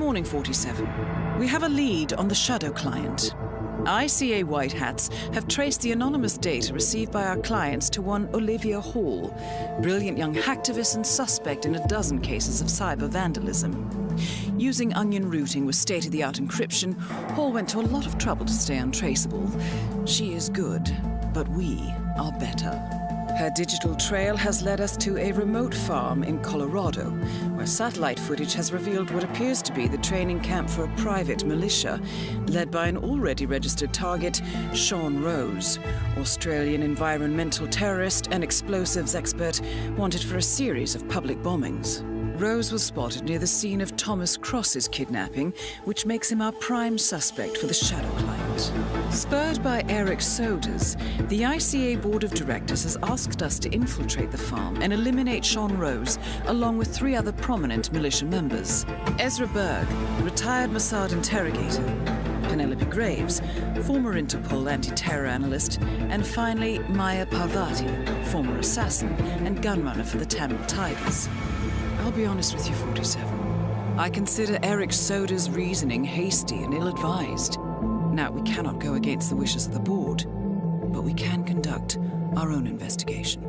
morning, 47. We have a lead on the Shadow client. ICA White Hats have traced the anonymous data received by our clients to one Olivia Hall, brilliant young hacktivist and suspect in a dozen cases of cyber vandalism. Using onion routing with state-of-the-art encryption, Hall went to a lot of trouble to stay untraceable. She is good, but we are better. Her digital trail has led us to a remote farm in Colorado, where satellite footage has revealed what appears to be the training camp for a private militia, led by an already registered target, Sean Rose, Australian environmental terrorist and explosives expert wanted for a series of public bombings. Rose was spotted near the scene of Thomas Cross's kidnapping, which makes him our prime suspect for the Shadow client. Spurred by Eric Soders, the ICA Board of Directors has asked us to infiltrate the farm and eliminate Sean Rose, along with 3 other prominent militia members. Ezra Berg, retired Mossad interrogator, Penelope Graves, former Interpol anti-terror analyst, and finally Maya Parvati, former assassin and gunrunner for the Tamil Tigers. I'll be honest with you, 47. I consider Eric Soda's reasoning hasty and ill-advised. Now, we cannot go against the wishes of the board, but we can conduct our own investigation.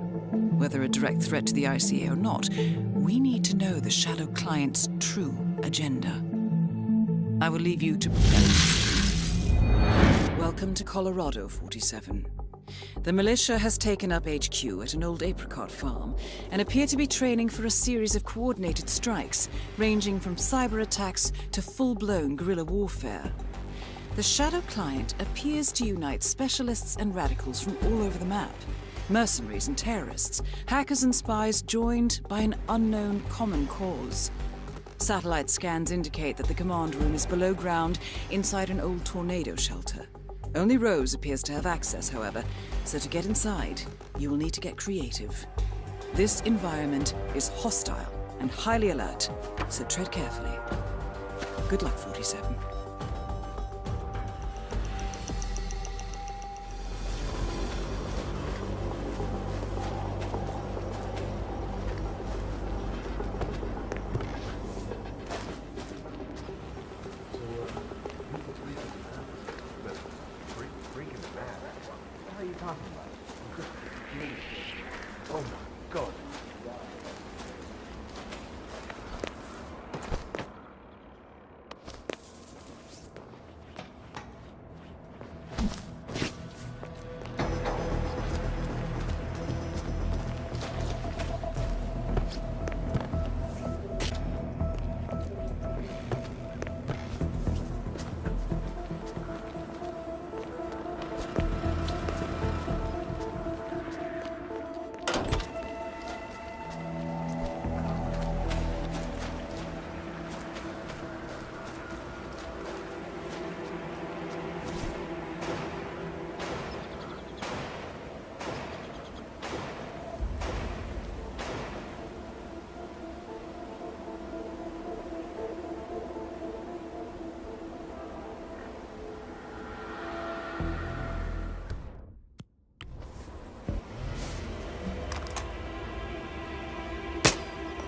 Whether a direct threat to the ICA or not, we need to know the Shadow client's true agenda. I will leave you to prepare. Welcome to Colorado, 47. The militia has taken up HQ at an old apricot farm and appear to be training for a series of coordinated strikes, ranging from cyber attacks to full-blown guerrilla warfare. The Shadow client appears to unite specialists and radicals from all over the map. Mercenaries and terrorists, hackers and spies joined by an unknown common cause. Satellite scans indicate that the command room is below ground inside an old tornado shelter. Only Rose appears to have access, however, so to get inside, you will need to get creative. This environment is hostile and highly alert, so tread carefully. Good luck, 47. Oh my God.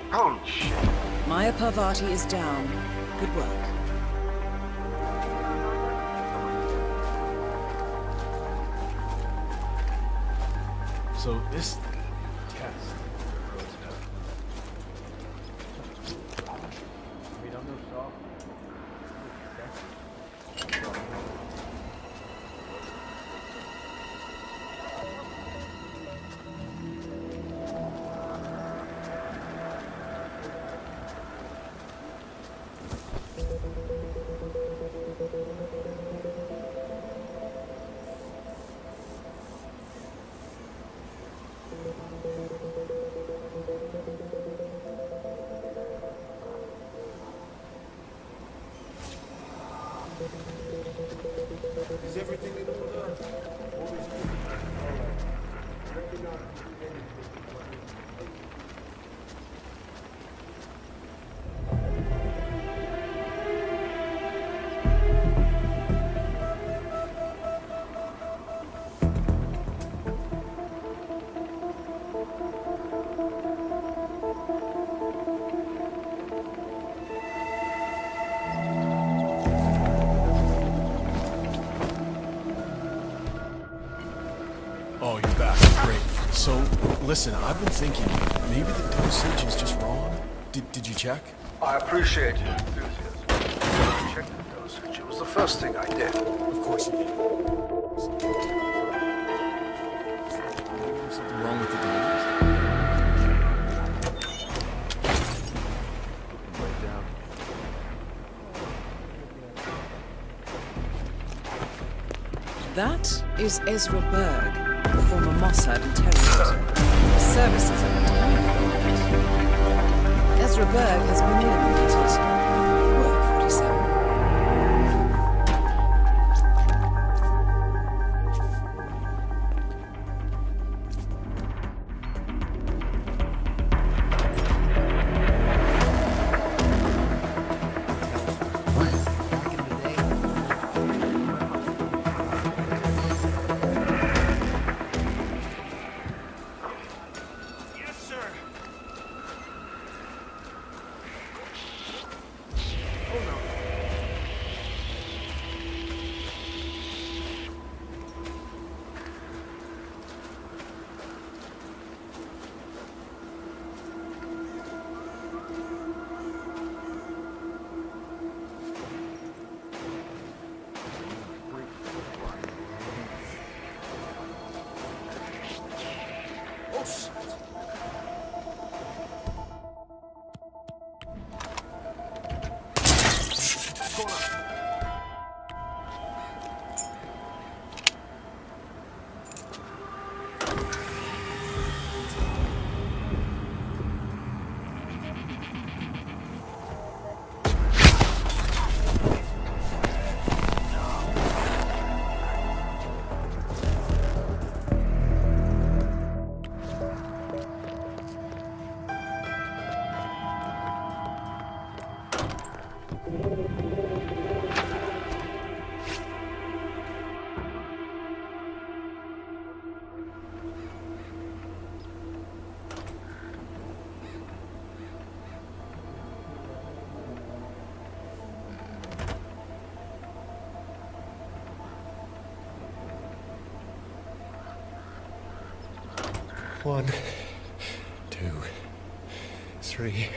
Holy shit. Maya Parvati is down. Good work. So this test goes down. We don't know stop. Listen, I've been thinking, maybe the dosage is just wrong. Did you check? I appreciate your enthusiasm. Check the dosage. It was the first thing I did. Of course you did. Something wrong with the deliveries? Right down. That is Ezra Berg, the former Mossad interrogator. The services are dependent. Ezra Berg has been eliminated. Work 47. One, two, three.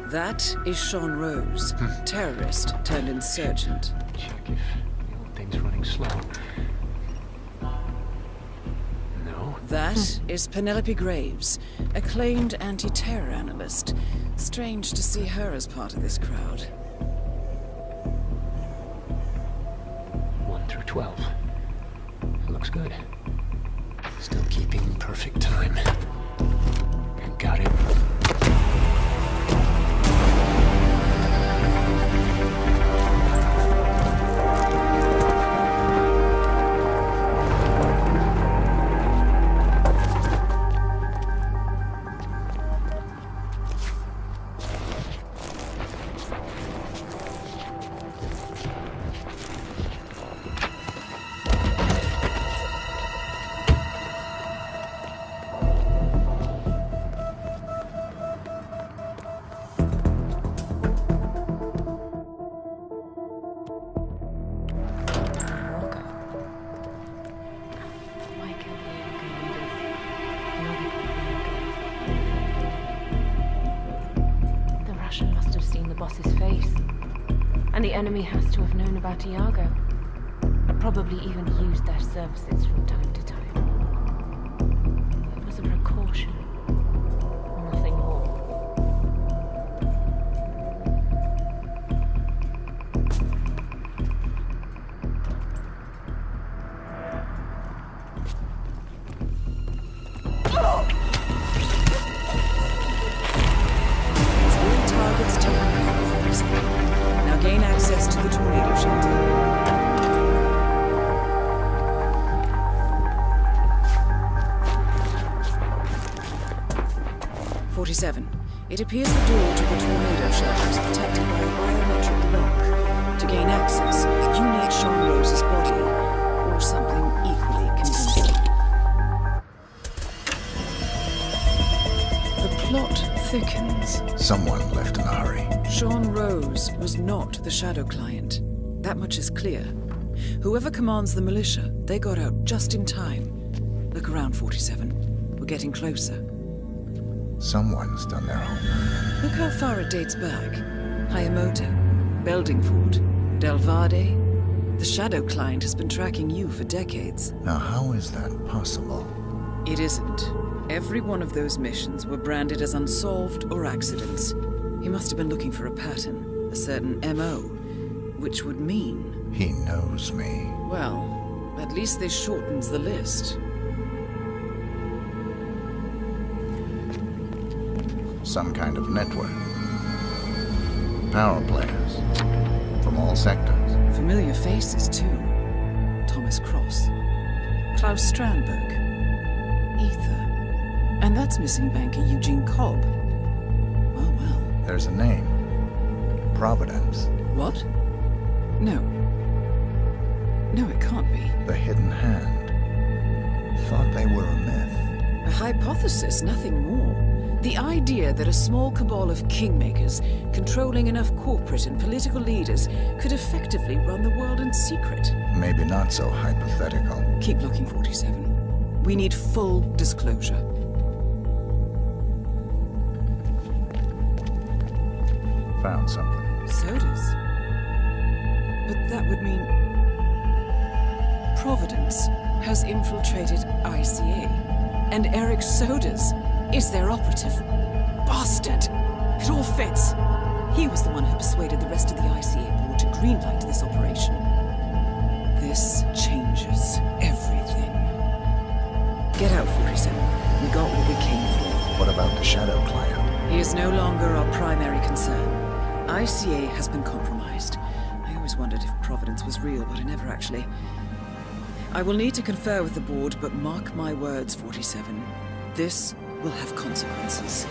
That is Sean Rose, terrorist turned insurgent. Check if the old thing's running slow. No. That is Penelope Graves, acclaimed anti-terror analyst. Strange to see her as part of this crowd. 1 through 12. Looks good. Still keeping perfect time. Got it. And the enemy has to have known about Iago. Probably even used their services from time to time. It was a precaution. Nothing more. All targets taken cover for us. Now gain access to the tornado shelter. 47. It appears the door to the tornado shelter is protected by a biometric lock. To gain access, you need Sean Rose's body, or something equally convincing. The plot thickens. Someone left in a hurry. Sean Rose was not the Shadow client. That much is clear. Whoever commands the militia, they got out just in time. Look around, 47. We're getting closer. Someone's done their homework. Look how far it dates back. Hayamoto, Beldingford, Delvade. The Shadow Client has been tracking you for decades. Now, how is that possible? It isn't. Every one of those missions were branded as unsolved or accidents. He must have been looking for a pattern, a certain MO, which would mean... He knows me. Well, at least this shortens the list. Some kind of network. Power players. From all sectors. Familiar faces, too. Thomas Cross. Klaus Strandberg. Ether. And that's missing banker Eugene Cobb. Well, well. There's a name. Providence. What? No. No, it can't be. The Hidden Hand. Thought they were a myth. A hypothesis, nothing more. The idea that a small cabal of kingmakers, controlling enough corporate and political leaders, could effectively run the world in secret. Maybe not so hypothetical. Keep looking, 47. We need full disclosure. Found something. Sodas? But that would mean... Providence has infiltrated ICA. And Eric Sodas is their operative. Bastard! It all fits. He was the one who persuaded the rest of the ICA board to greenlight this operation. This changes everything. Get out, 47. We got what we came for. What about the Shadow Client? He is no longer our primary concern. ICA has been compromised. I always wondered if Providence was real, but I never actually... I will need to confer with the board, but mark my words, 47. This will have consequences.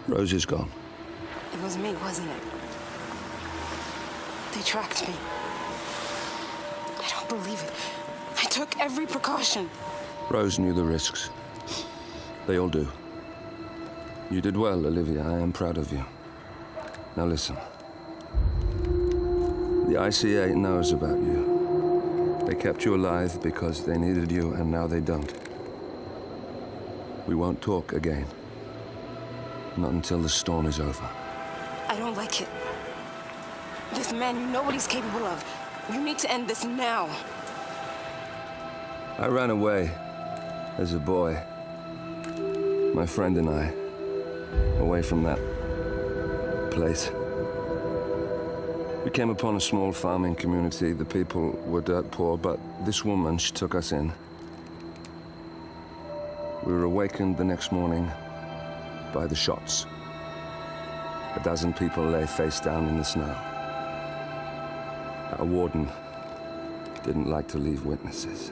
Rose is gone. It was me, wasn't it? They tracked me. I don't believe it. I took every precaution. Rose knew the risks. They all do. You did well, Olivia. I am proud of you. Now listen. The ICA knows about you. They kept you alive because they needed you, and now they don't. We won't talk again. Not until the storm is over. I don't like it. This man, you know what he's capable of. You need to end this now. I ran away as a boy. My friend and I. Away from that place. We came upon a small farming community. The people were dirt poor, but this woman, she took us in. We were awakened the next morning by the shots. A dozen people lay face down in the snow. Our warden didn't like to leave witnesses.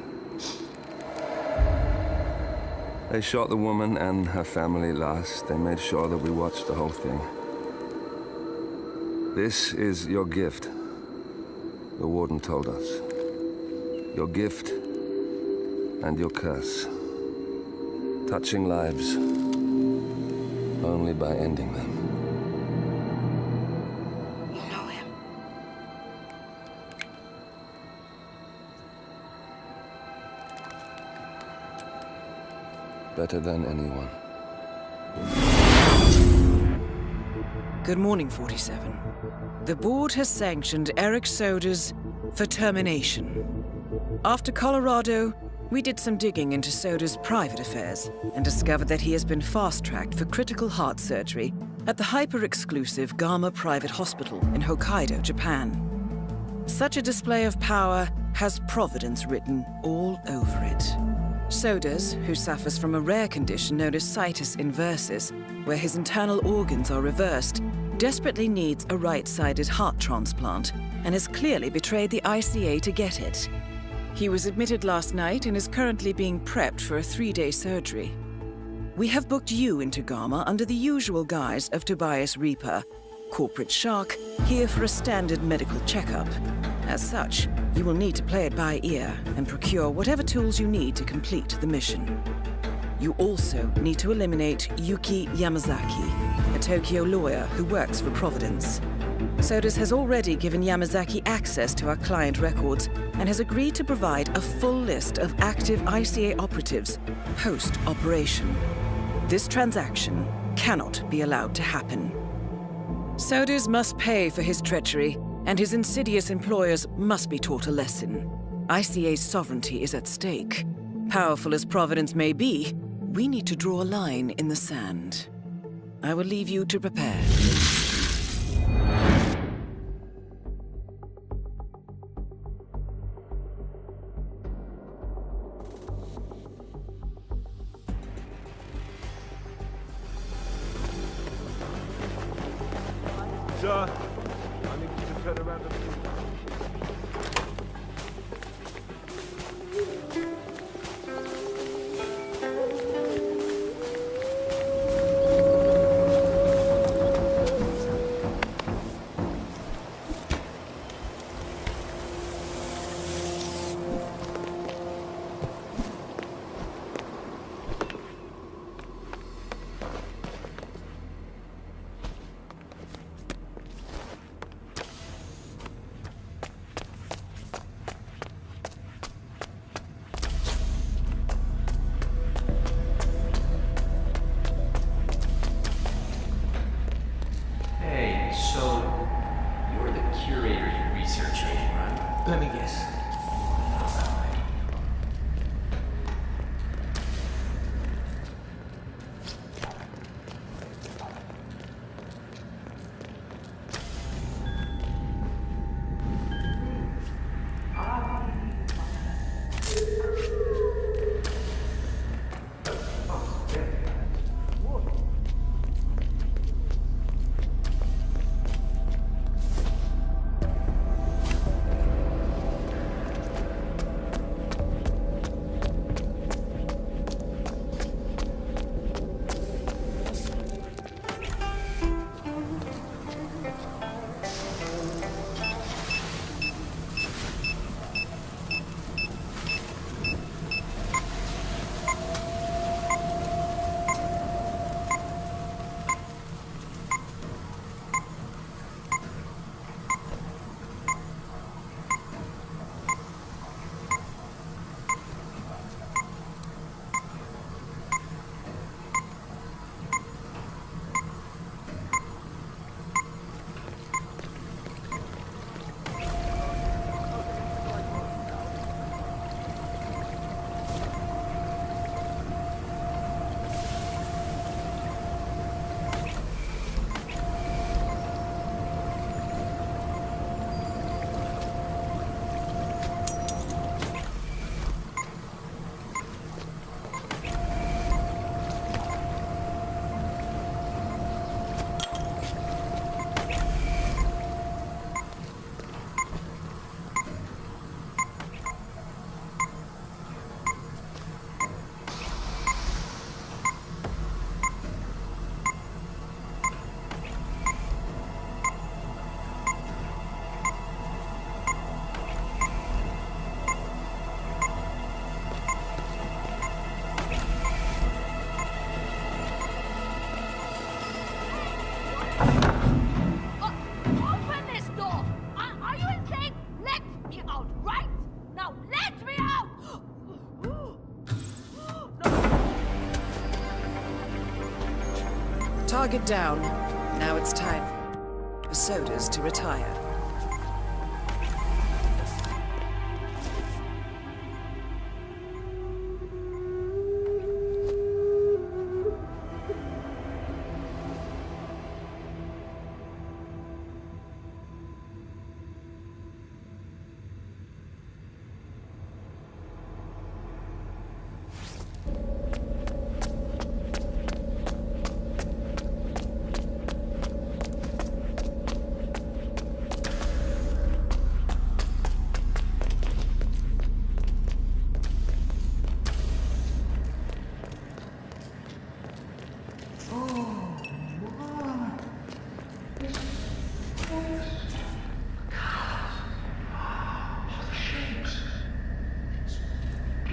They shot the woman and her family last. They made sure that we watched the whole thing. This is your gift, the warden told us. Your gift and your curse. Touching lives only by ending them. You know him. Better than anyone. Good morning, 47. The board has sanctioned Eric Soda's for termination. After Colorado, we did some digging into Soda's private affairs and discovered that he has been fast-tracked for critical heart surgery at the hyper-exclusive Gama Private Hospital in Hokkaido, Japan. Such a display of power has Providence written all over it. Sodas, who suffers from a rare condition known as situs inversus, where his internal organs are reversed, desperately needs a right-sided heart transplant and has clearly betrayed the ICA to get it. He was admitted last night and is currently being prepped for a 3-day surgery. We have booked you into Gama under the usual guise of Tobias Reaper, corporate shark, here for a standard medical checkup. As such, you will need to play it by ear and procure whatever tools you need to complete the mission. You also need to eliminate Yuki Yamazaki, a Tokyo lawyer who works for Providence. Sodas has already given Yamazaki access to our client records and has agreed to provide a full list of active ICA operatives post-operation. This transaction cannot be allowed to happen. Sodas must pay for his treachery, and his insidious employers must be taught a lesson. ICA's sovereignty is at stake. Powerful as Providence may be, we need to draw a line in the sand. I will leave you to prepare. Sir, I need you to turn around and see. Hey, so you're the curator you're researching, right? Let me guess. Target down. Now it's time for Sodas to retire.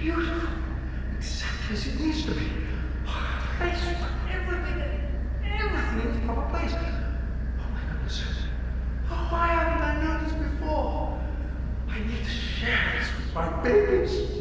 beautiful. Exactly as it needs to be. Place for everything in its proper place. Oh my goodness. Oh, why haven't I noticed before? I need to share this with my babies.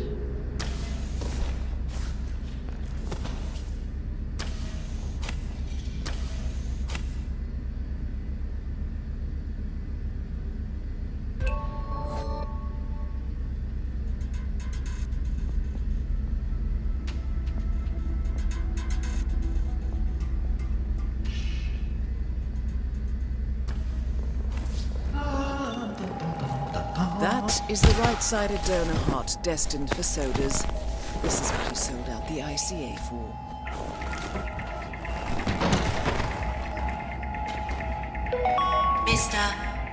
That is the right-sided donor heart destined for sodas. This is what he sold out the ICA for. Mr.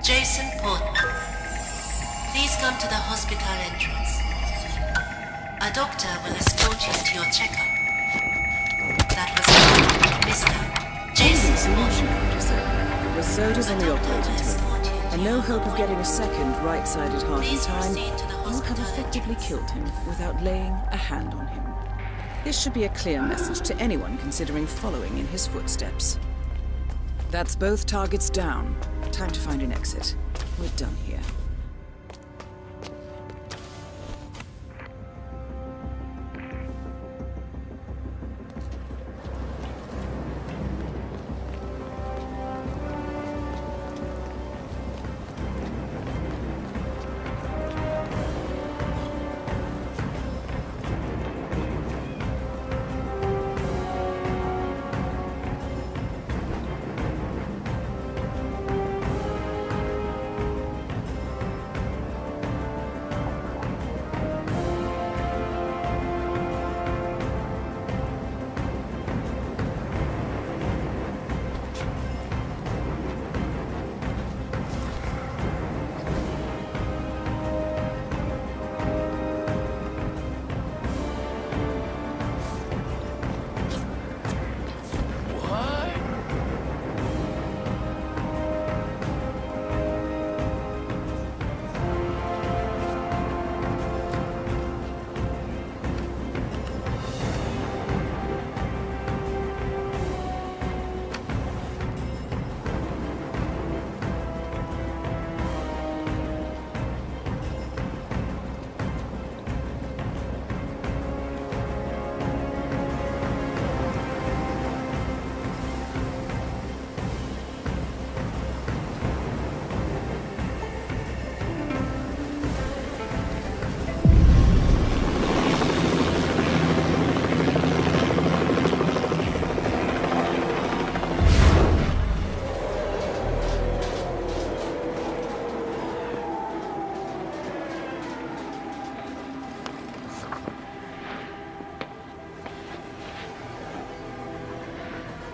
Jason Portman, please come to the hospital entrance. A doctor will escort you to your checkup. That was Mr. Jason Portman. With sodas on the operating table, and no hope of getting a second right-sided heart in Please time, proceed to the you have hospital effectively killed him without laying a hand on him. This should be a clear message to anyone considering following in his footsteps. That's both targets down. Time to find an exit. We're done here.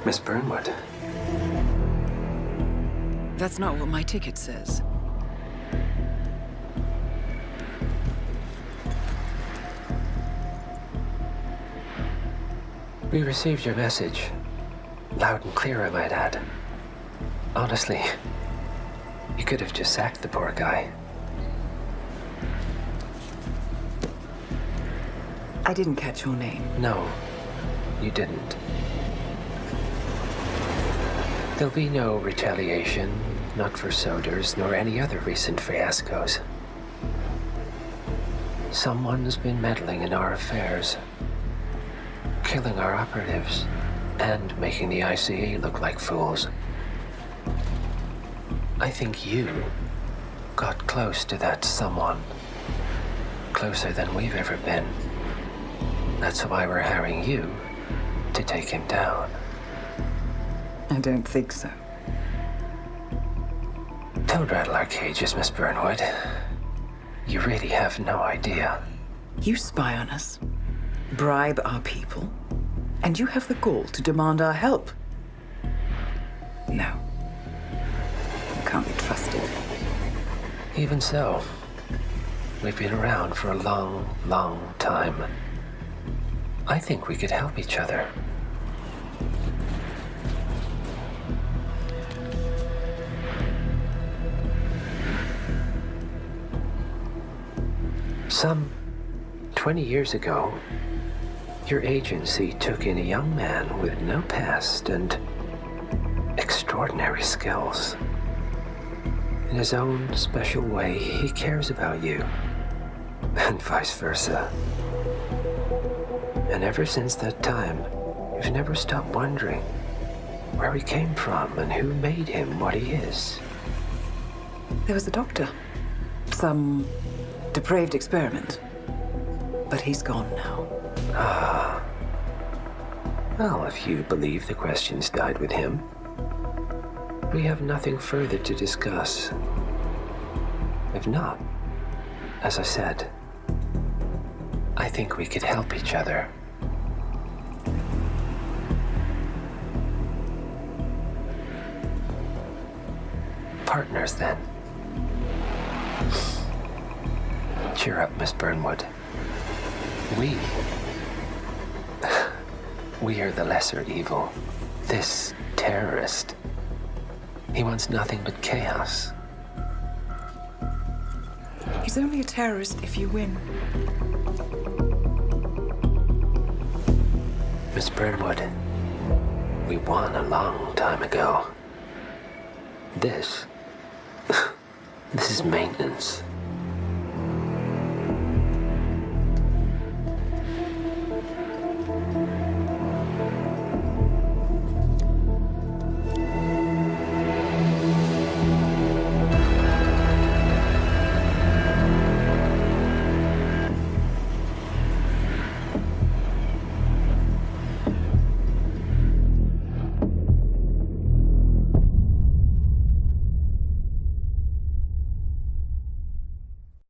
Miss Burnwood. That's not what my ticket says. We received your message. Loud and clear, I might add. Honestly, you could have just sacked the poor guy. I didn't catch your name. No, you didn't. There'll be no retaliation, not for Soders, nor any other recent fiascos. Someone's been meddling in our affairs, killing our operatives, and making the ICA look like fools. I think you got close to that someone. Closer than we've ever been. That's why we're hiring you to take him down. I don't think so. Don't rattle our cages, Miss Burnwood. You really have no idea. You spy on us, bribe our people, and you have the gall to demand our help. No. You can't be trusted. Even so, we've been around for a long, long time. I think we could help each other. Some 20 years ago, your agency took in a young man with no past and extraordinary skills. In his own special way, he cares about you, and vice versa. And ever since that time, you've never stopped wondering where he came from and who made him what he is. There was a doctor. Some depraved experiment. But he's gone now. Ah. Well, if you believe the questions died with him, we have nothing further to discuss. If not, as I said, I think we could help each other. Partners, then. Cheer up, Miss Burnwood. We are the lesser evil. This terrorist, he wants nothing but chaos. He's only a terrorist if you win. Miss Burnwood, we won a long time ago. This is maintenance.